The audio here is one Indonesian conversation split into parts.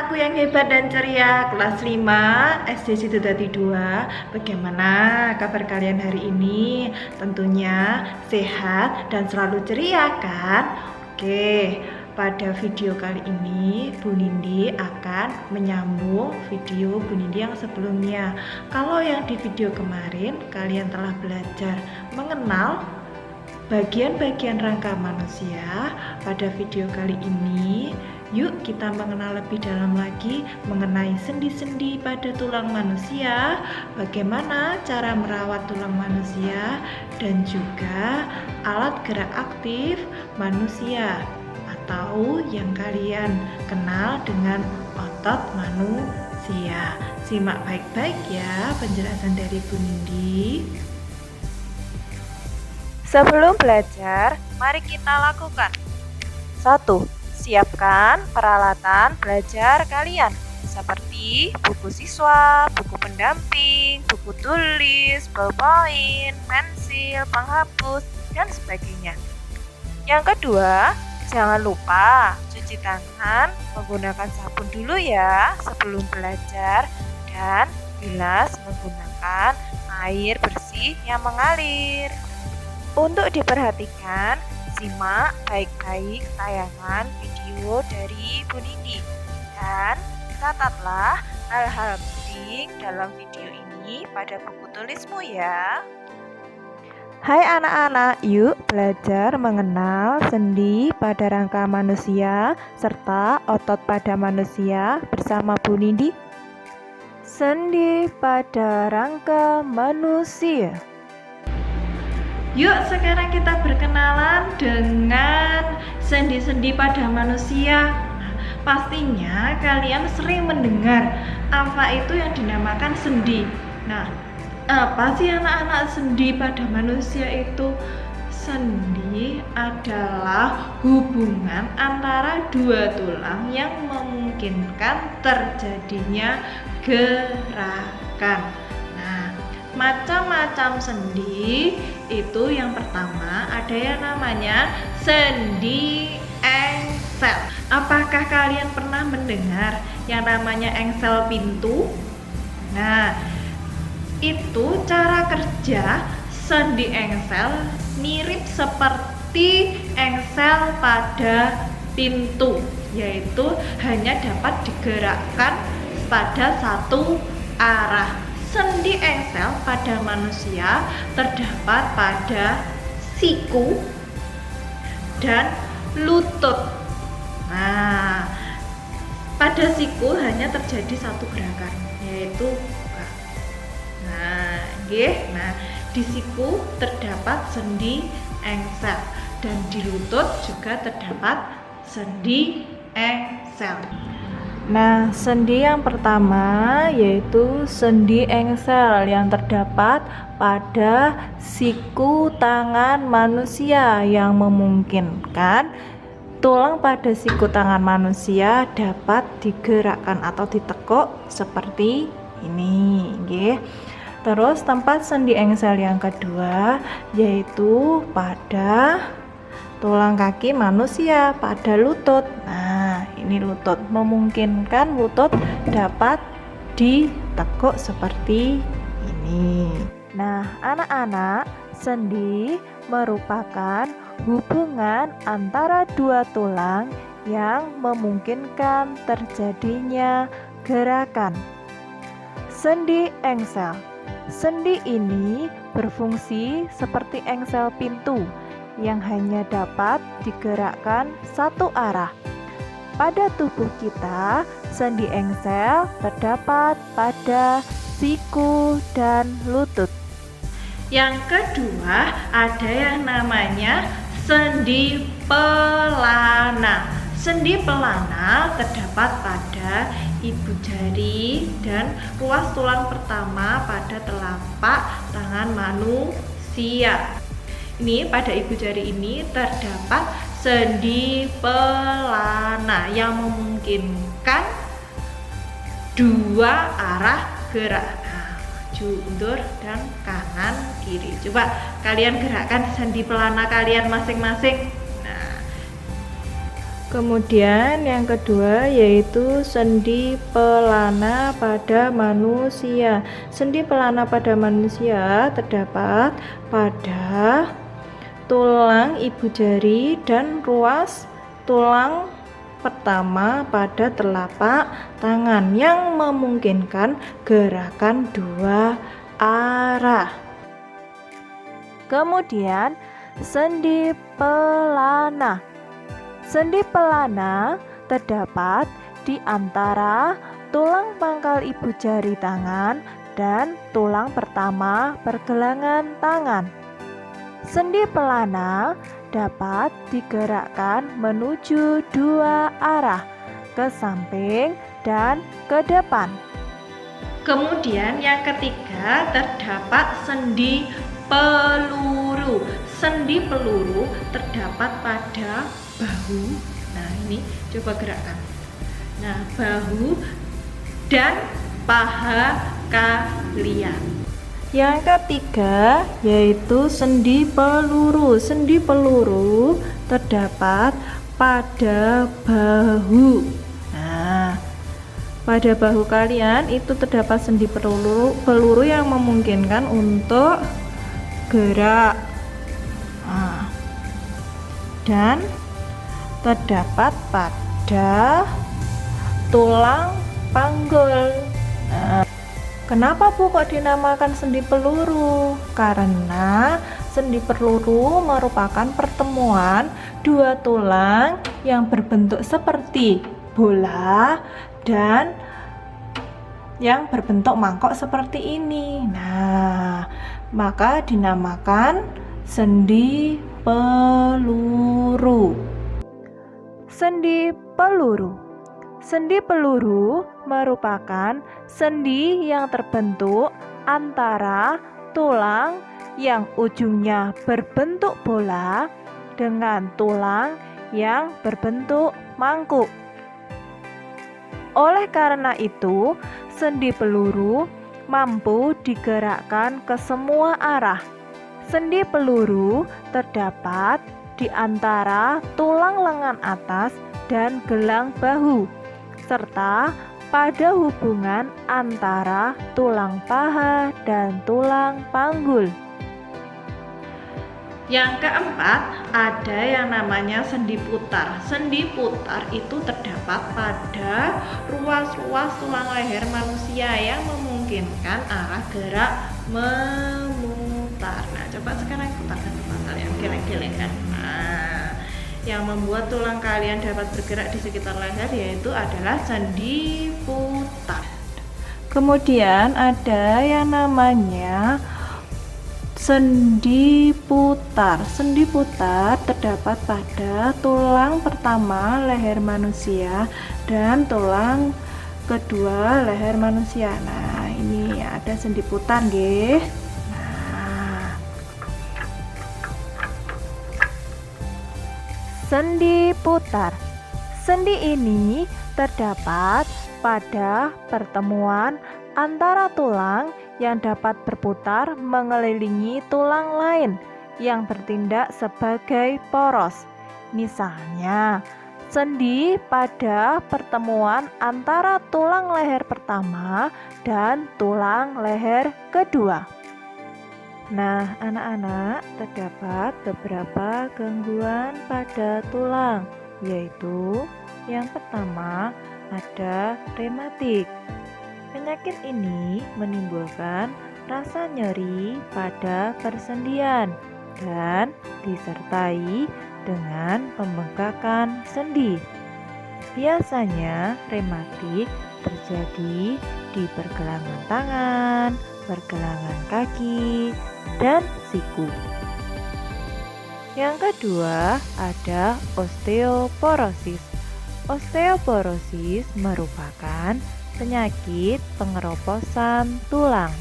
anak-anakku yang hebat dan ceria, kelas 5 SD Sidodadi 2. Bagaimana kabar kalian hari ini? Tentunya sehat dan selalu ceria kan? Oke, pada video kali ini Bu Nindi akan menyambung video Bu Nindi yang sebelumnya. Kalau yang di video kemarin kalian telah belajar mengenal bagian-bagian rangka manusia, pada video kali ini yuk kita mengenal lebih dalam lagi mengenai sendi-sendi pada tulang manusia, bagaimana cara merawat tulang manusia, dan juga alat gerak aktif manusia atau yang kalian kenal dengan otot manusia. Simak baik-baik ya penjelasan dari Bu Nindi. Sebelum belajar, mari kita lakukan 1. Siapkan peralatan belajar kalian seperti buku siswa, buku pendamping, buku tulis, ballpoint, pensil, penghapus, dan sebagainya. Yang kedua, jangan lupa cuci tangan menggunakan sabun dulu ya sebelum belajar, dan bilas menggunakan air bersih yang mengalir. Untuk diperhatikan, simak baik-baik tayangan video dari Bu Nindi dan catatlah hal-hal penting dalam video ini pada buku tulismu ya. Hai anak-anak, yuk belajar mengenal sendi pada rangka manusia serta otot pada manusia bersama Bu Nindi. Sendi pada rangka manusia. Yuk sekarang kita berkenalan dengan sendi-sendi pada manusia. Pastinya kalian sering mendengar apa itu yang dinamakan sendi. Nah, apa sih anak-anak sendi pada manusia itu? Sendi adalah hubungan antara dua tulang yang memungkinkan terjadinya gerakan. Macam-macam sendi itu, yang pertama ada yang namanya sendi engsel. Apakah kalian pernah mendengar yang namanya engsel pintu? Nah, itu cara kerja sendi engsel mirip seperti engsel pada pintu, yaitu hanya dapat digerakkan pada satu arah. Sendi engsel pada manusia terdapat pada siku dan lutut. Nah, pada siku hanya terjadi satu gerakan, yaitu buka. Nah, di siku terdapat sendi engsel dan di lutut juga terdapat sendi engsel. Nah, sendi yang pertama yaitu sendi engsel yang terdapat pada siku tangan manusia yang memungkinkan tulang pada siku tangan manusia dapat digerakkan atau ditekuk seperti ini, nggih. Terus tempat sendi engsel yang kedua yaitu pada tulang kaki manusia pada lutut. Nah, ini lutut, memungkinkan lutut dapat ditekuk seperti ini. Nah, anak-anak, sendi merupakan hubungan antara dua tulang yang memungkinkan terjadinya gerakan. Sendi engsel. Sendi ini berfungsi seperti engsel pintu yang hanya dapat digerakkan satu arah. Pada tubuh kita, sendi engsel terdapat pada siku dan lutut. Yang kedua, ada yang namanya sendi pelana. Sendi pelana terdapat pada ibu jari dan ruas tulang pertama pada telapak tangan manusia. Ini pada ibu jari ini terdapat sendi pelana yang memungkinkan dua arah gerak, maju mundur dan kanan kiri. Coba kalian gerakkan sendi pelana kalian masing-masing. Nah, Kemudian yang kedua yaitu sendi pelana pada manusia. Sendi pelana pada manusia terdapat pada tulang ibu jari dan ruas tulang pertama pada telapak tangan yang memungkinkan gerakan dua arah. Kemudian sendi pelana. Sendi pelana terdapat di antara tulang pangkal ibu jari tangan dan tulang pertama pergelangan tangan. Sendi pelana dapat digerakkan menuju dua arah, ke samping dan ke depan. Kemudian yang ketiga terdapat sendi peluru. Sendi peluru terdapat pada bahu. Nah, ini coba gerakkan. Nah, bahu dan paha kalian. Yang ketiga yaitu sendi peluru. Sendi peluru terdapat pada bahu. Nah, pada bahu kalian itu terdapat sendi peluru yang memungkinkan untuk gerak. Nah, dan terdapat pada tulang panggul. Nah, kenapa Bu kok dinamakan sendi peluru? Karena sendi peluru merupakan pertemuan dua tulang yang berbentuk seperti bola dan yang berbentuk mangkok seperti ini. Nah, maka dinamakan sendi peluru. Sendi peluru. Sendi peluru merupakan sendi yang terbentuk antara tulang yang ujungnya berbentuk bola dengan tulang yang berbentuk mangkuk. Oleh karena itu, sendi peluru mampu digerakkan ke semua arah. Sendi peluru terdapat di antara tulang lengan atas dan gelang bahu, serta pada hubungan antara tulang paha dan tulang panggul. Yang keempat, ada yang namanya sendi putar. Sendi putar itu terdapat pada ruas-ruas tulang leher manusia yang memungkinkan arah gerak memutar. Nah, coba sekarang putarkan tulang kalian, geleng-gelengkan. Nah, yang membuat tulang kalian dapat bergerak di sekitar leher yaitu adalah sendi putar. Kemudian ada yang namanya sendi putar. Sendi putar terdapat pada tulang pertama leher manusia dan tulang kedua leher manusia. Nah, ini ada sendi putar nggih. Nah, sendi putar. Sendi ini terdapat pada pertemuan antara tulang yang dapat berputar mengelilingi tulang lain yang bertindak sebagai poros. Misalnya, sendi pada pertemuan antara tulang leher pertama dan tulang leher kedua. Nah, anak-anak, terdapat beberapa gangguan pada tulang, yaitu yang pertama ada rematik. Penyakit ini menimbulkan rasa nyeri pada persendian dan disertai dengan pembengkakan sendi. Biasanya rematik terjadi di pergelangan tangan, pergelangan kaki, dan siku. Yang kedua ada osteoporosis. Osteoporosis merupakan penyakit pengeroposan tulang.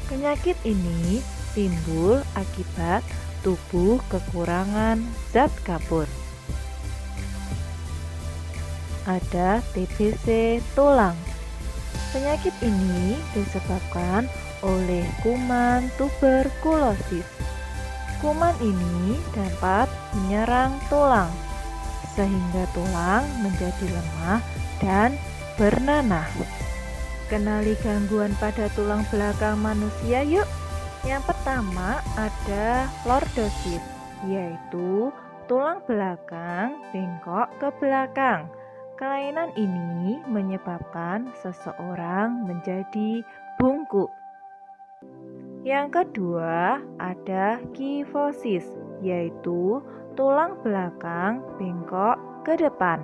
Penyakit ini timbul akibat tubuh kekurangan zat kapur. Ada TBC tulang. Penyakit ini disebabkan oleh kuman tuberkulosis. Kuman ini dapat menyerang tulang sehingga tulang menjadi lemah dan bernanah. Kenali gangguan pada tulang belakang manusia yuk. Yang pertama ada lordosis, yaitu tulang belakang bengkok ke belakang. Kelainan ini menyebabkan seseorang menjadi bungkuk. Yang kedua ada kifosis, yaitu tulang belakang bengkok ke depan.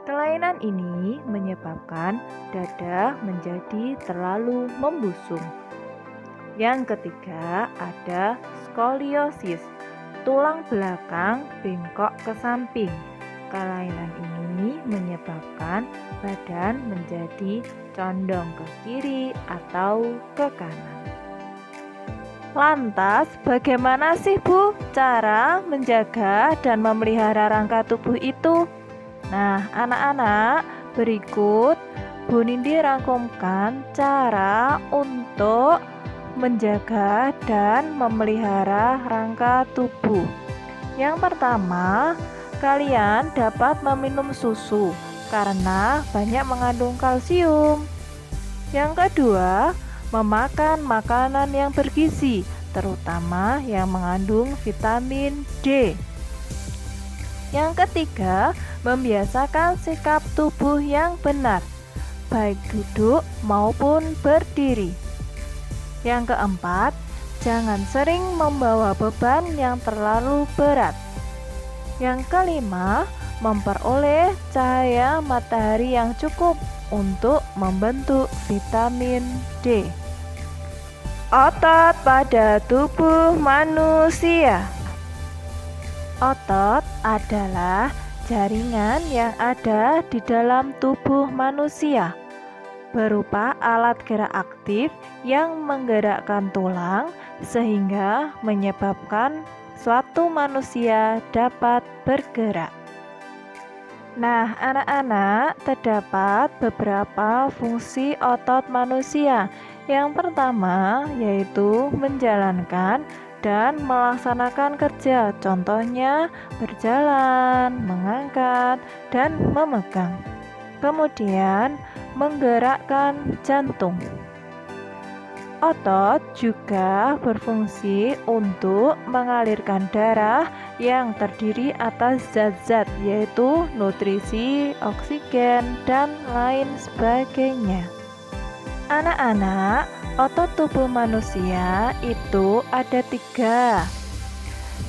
Kelainan ini menyebabkan dada menjadi terlalu membusung. Yang ketiga ada skoliosis, tulang belakang bengkok ke samping. Kelainan ini menyebabkan badan menjadi condong ke kiri atau ke kanan. Lantas, bagaimana sih Bu cara menjaga dan memelihara rangka tubuh itu? Nah, anak-anak, berikut Bu Nindi rangkumkan cara untuk menjaga dan memelihara rangka tubuh. Yang pertama, kalian dapat meminum susu karena banyak mengandung kalsium. Yang kedua, memakan makanan yang bergizi, terutama yang mengandung vitamin D. Yang ketiga, membiasakan sikap tubuh yang benar, baik duduk maupun berdiri. Yang keempat, jangan sering membawa beban yang terlalu berat. Yang kelima, memperoleh cahaya matahari yang cukup untuk membentuk vitamin D. Otot pada tubuh manusia. Otot adalah jaringan yang ada di dalam tubuh manusia, berupa alat gerak aktif yang menggerakkan tulang sehingga menyebabkan suatu manusia dapat bergerak. Nah, anak-anak, terdapat beberapa fungsi otot manusia. Yang pertama yaitu menjalankan dan melaksanakan kerja, contohnya berjalan, mengangkat, dan memegang. Kemudian menggerakkan jantung. Otot juga berfungsi untuk mengalirkan darah yang terdiri atas zat-zat, yaitu nutrisi, oksigen, dan lain sebagainya. Anak-anak, otot tubuh manusia itu ada 3.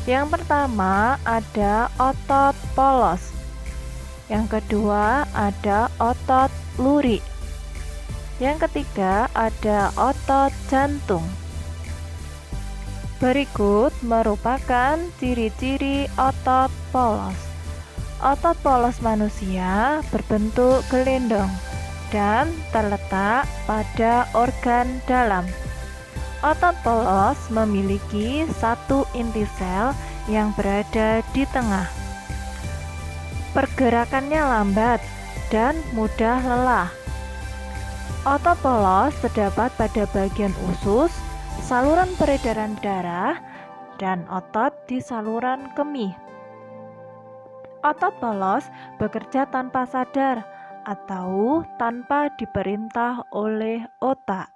Yang pertama ada otot polos. Yang kedua ada otot lurik. Yang ketiga ada otot jantung. Berikut merupakan ciri-ciri otot polos. Otot polos manusia berbentuk gelindong dan terletak pada organ dalam. Otot polos memiliki satu inti sel yang berada di tengah. Pergerakannya lambat dan mudah lelah. Otot polos terdapat pada bagian usus, saluran peredaran darah, dan otot di saluran kemih. Otot polos bekerja tanpa sadar atau tanpa diperintah oleh otak.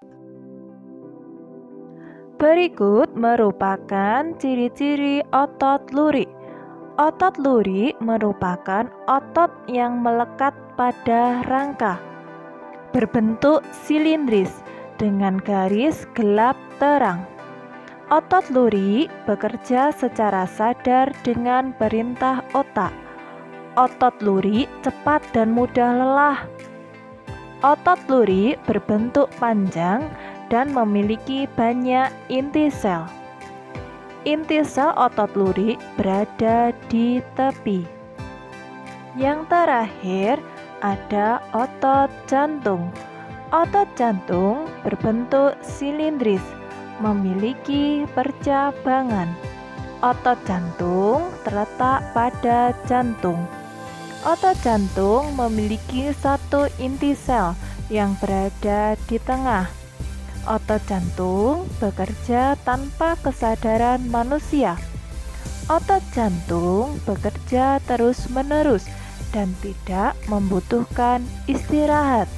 Berikut merupakan ciri-ciri otot lurik. Otot lurik merupakan otot yang melekat pada rangka, berbentuk silindris dengan garis gelap terang. Otot lurik bekerja secara sadar dengan perintah otak. Otot lurik cepat dan mudah lelah. Otot lurik berbentuk panjang dan memiliki banyak inti sel. Inti sel otot lurik berada di tepi. Yang terakhir ada otot jantung. Otot jantung berbentuk silindris, memiliki percabangan. Otot jantung terletak pada jantung. Otot jantung memiliki satu inti sel yang berada di tengah. Otot jantung bekerja tanpa kesadaran manusia. Otot jantung bekerja terus-menerus dan tidak membutuhkan istirahat.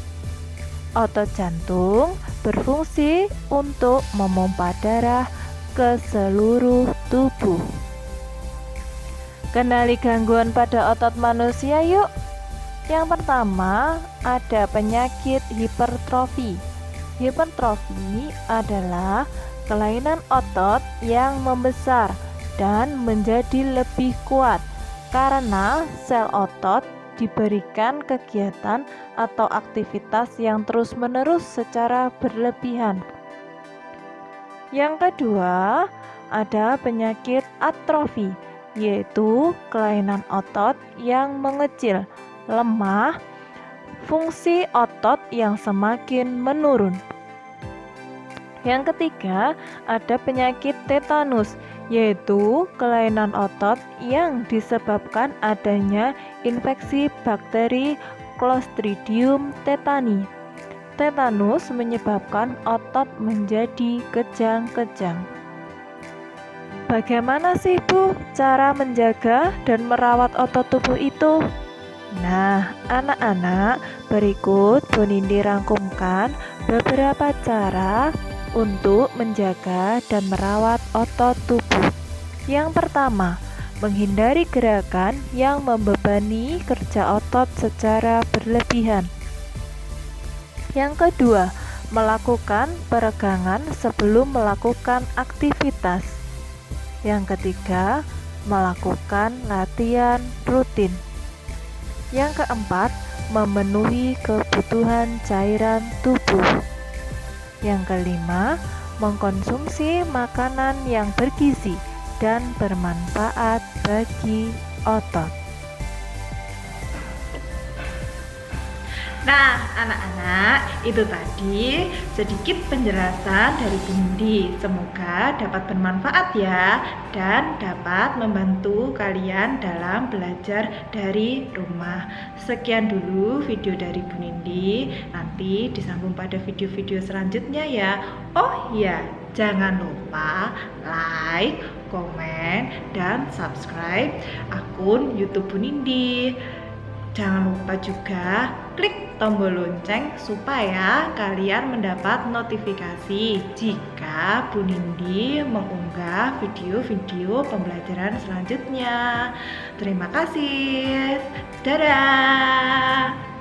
Otot jantung berfungsi untuk memompa darah ke seluruh tubuh. Kenali gangguan pada otot manusia yuk. Yang pertama, ada penyakit hipertrofi. Hipertrofi adalah kelainan otot yang membesar dan menjadi lebih kuat karena sel otot diberikan kegiatan atau aktivitas yang terus-menerus secara berlebihan. Yang kedua, ada penyakit atrofi, yaitu kelainan otot yang mengecil, lemah, fungsi otot yang semakin menurun. Yang ketiga, ada penyakit tetanus, yaitu kelainan otot yang disebabkan adanya infeksi bakteri Clostridium tetani. Tetanus menyebabkan otot menjadi kejang-kejang. Bagaimana sih Bu cara menjaga dan merawat otot tubuh itu? Nah, anak-anak, berikut Bu Nindi rangkumkan beberapa cara untuk menjaga dan merawat otot tubuh. Yang pertama, menghindari gerakan yang membebani kerja otot secara berlebihan. Yang kedua, melakukan peregangan sebelum melakukan aktivitas. Yang ketiga, melakukan latihan rutin. Yang keempat, memenuhi kebutuhan cairan tubuh. Yang kelima, mengkonsumsi makanan yang bergizi dan bermanfaat bagi otot. Nah, anak-anak, itu tadi sedikit penjelasan dari Bu Nindi. Semoga dapat bermanfaat ya dan dapat membantu kalian dalam belajar dari rumah. Sekian dulu video dari Bu Nindi. Nanti disambung pada video-video selanjutnya ya. Oh iya, jangan lupa like, komen, dan subscribe akun YouTube Bu Nindi. Jangan lupa juga klik tombol lonceng supaya kalian mendapat notifikasi jika Bu Nindi mengunggah video-video pembelajaran selanjutnya. Terima kasih. Dadah.